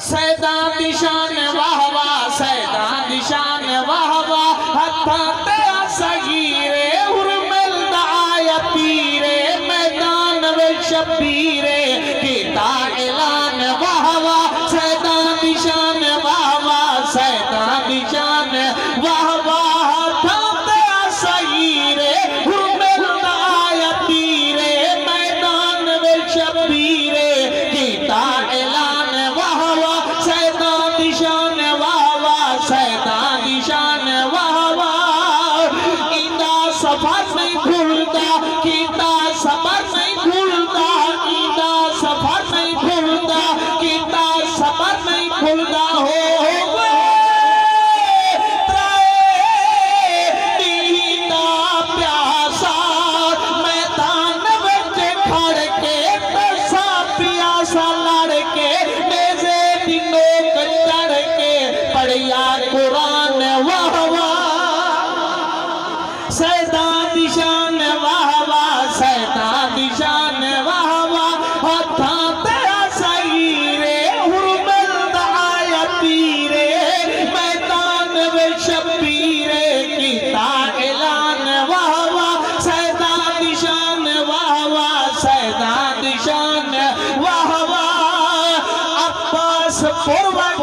सैदा दिशान वाह वाह सैदा दिशान वाह वाह हत्ता सगीरे उर्मिल दाया पीरे मैदान वे शबीरे किता ऐलान वाह वाह सैदा दिशान वाह वाह सैदा दिशान वाह वाह हत्ता सगीरे उर्मिल दाया पीरे मैदान वे शबीरे किता ऐलान वाह वाह सैदा दिशान वाह वाह सैदा दिशान वाह वाह इंदा सफर नहीं भूलता कीता सबर नहीं भूलता इंदा सफर नहीं भूलता कीता सबर नहीं भूलता हो प्यासा मैदान विच खड़ के तरसा प्यासा लड़के मेजे दी नोक चढ़ के पढ़िया कुरान वाह वाह सैदा दिशान वाह वाह सैदा दिशान वाह वाह हथा तेरा सगीरे हुरमल दाया पीरे मैदान वे शबीरे कीता ऐलान वाह वाह सैदा दिशान वाह वाह सैदा दिशान वाह वाह अब्बास पुरवत